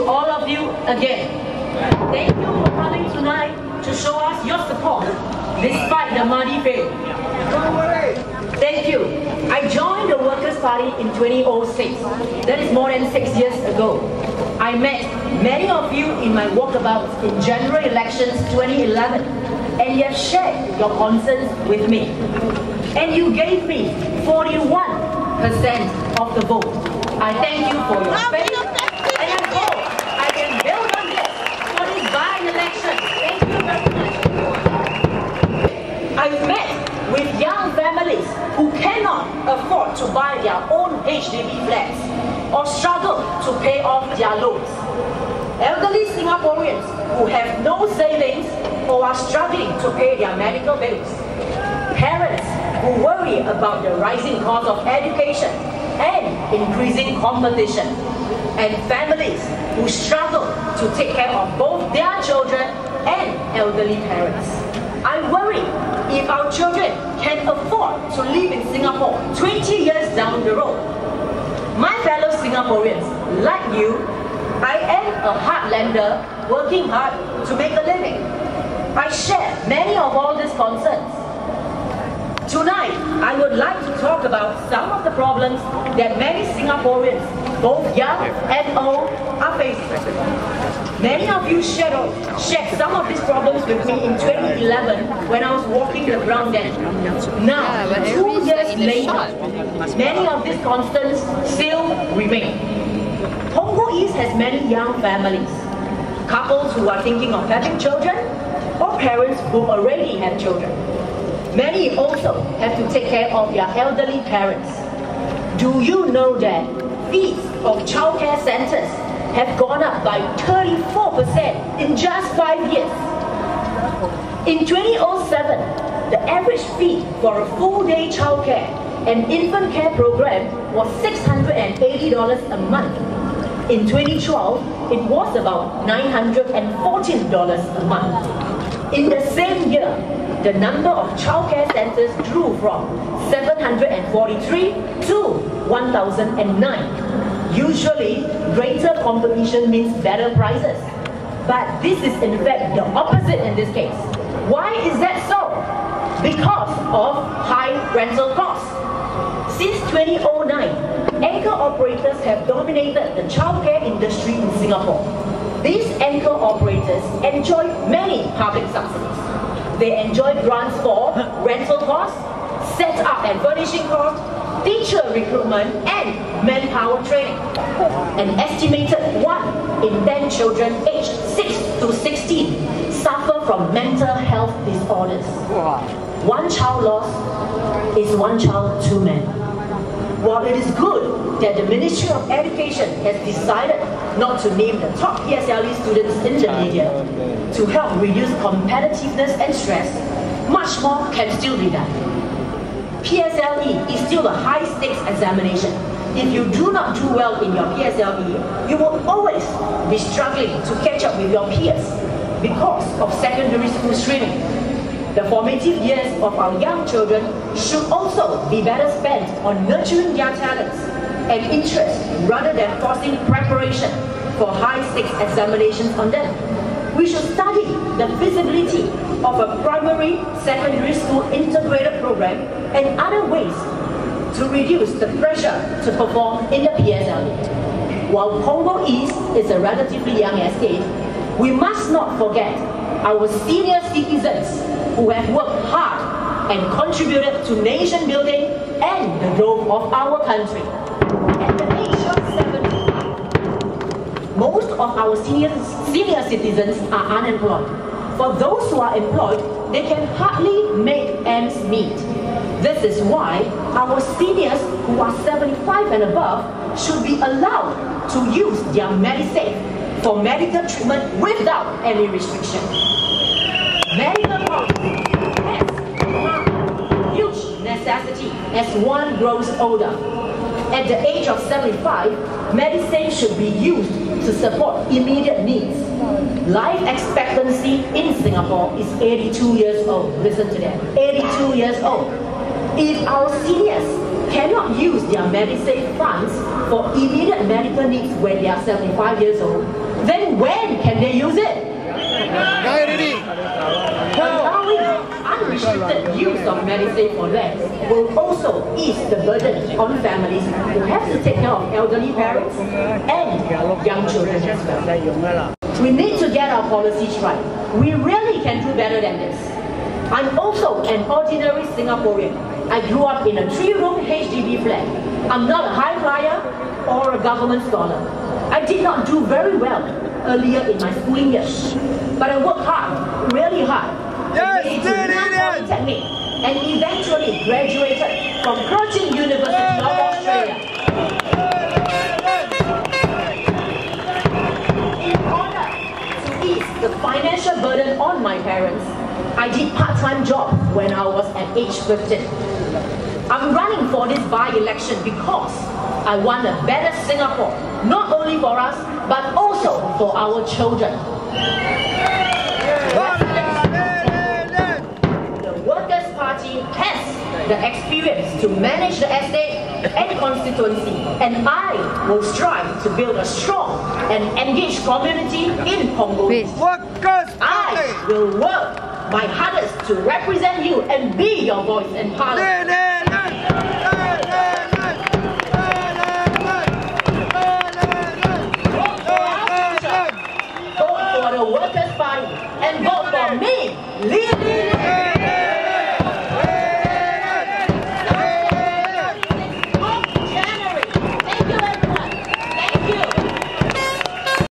all of you again. Thank you for coming tonight to show us your support despite the muddy field. Thank you. I joined the Workers' Party in 2006. That is more than 6 years ago. I met many of you in my walkabouts in general elections 2011, and you have shared your concerns with me. And you gave me 41% of the vote. I thank you for your faith, and I hope I can build on this for this by-election. Thank you very much. I've met with young families who cannot afford to buy their own HDB flats or struggle to pay off their loans. Elderly Singaporeans who have no savings or are struggling to pay their medical bills. Parents who worry about the rising cost of education and increasing competition. And families who struggle to take care of both their children and elderly parents. I worry if our children can afford to live in Singapore 20 years down the road. My fellow Singaporeans, like you, I am a heartlander working hard to make a living. I share many of all these concerns. Tonight, I would like to talk about some of the problems that many Singaporeans, both young and old, are facing. Many of you shared some of these problems with me in 2011 when I was walking the ground then. Now, 2 years later, many of these concerns still remain. Punggol East has many young families, couples who are thinking of having children, or parents who already have children. Many also have to take care of their elderly parents. Do you know that fees of childcare centres have gone up by 34% in just 5 years? In 2007, the average fee for a full-day childcare and infant care program was $680 a month. In 2012, it was about $914 a month. In the same year, the number of childcare centres grew from 743 to 1,009. Usually, greater competition means better prices. But this is in fact the opposite in this case. Why is that so? Because of high rental costs. Since 2009, anchor operators have dominated the childcare industry in Singapore. These anchor operators enjoy many public subsidies. They enjoy grants for rental costs, set-up and furnishing costs, teacher recruitment, and manpower training. An estimated 1 in 10 children aged 6 to 16 suffer from mental health disorders. One child lost is one child too many. While it is good that the Ministry of Education has decided not to name the top PSLE students in the media to help reduce competitiveness and stress, much more can still be done. PSLE is still a high-stakes examination. If you do not do well in your PSLE, you will always be struggling to catch up with your peers because of secondary school streaming. The formative years of our young children should also be better spent on nurturing their talents and interests rather than forcing preparation for high-stakes examinations on them. We should study the feasibility of a primary secondary school integrated program and other ways to reduce the pressure to perform in the PSLE. While Punggol East is a relatively young estate, we must not forget our senior citizens who have worked hard and contributed to nation building and the growth of our country. At the age of 70, most of our senior citizens are unemployed. For those who are employed, they can hardly make ends meet. This is why our seniors who are 75 and above should be allowed to use their MediSave for medical treatment without any restriction. Medical policy has become a huge necessity as one grows older. At the age of 75, MediSave should be used to support immediate needs. Life expectancy in Singapore is 82 years old. Listen to that, 82 years old. If our seniors cannot use their MediSave funds for immediate medical needs when they are 75 years old, then when can they use it? Allowing unrestricted use of medicine for them will also ease the burden on families who have to take care of elderly parents and young children as well. We need to get our policies right. We really can do better than this. I'm also an ordinary Singaporean. I grew up in a 3-room HDB flat. I'm not a high flyer or a government scholar. I did not do very well earlier in my schooling years, but I worked hard, really hard, and made it to Li Lian Polytechnic and eventually graduated from Curtin University of Australia. In order to ease the financial burden on my parents, I did part-time job when I was at age 15. I'm running for this by-election because I want a better Singapore, not only for us, but also for our children. The Workers' Party has the experience to manage the estate and constituency, and I will strive to build a strong and engaged community in Punggol. I will work my hardest to represent you and be your voice in Parliament.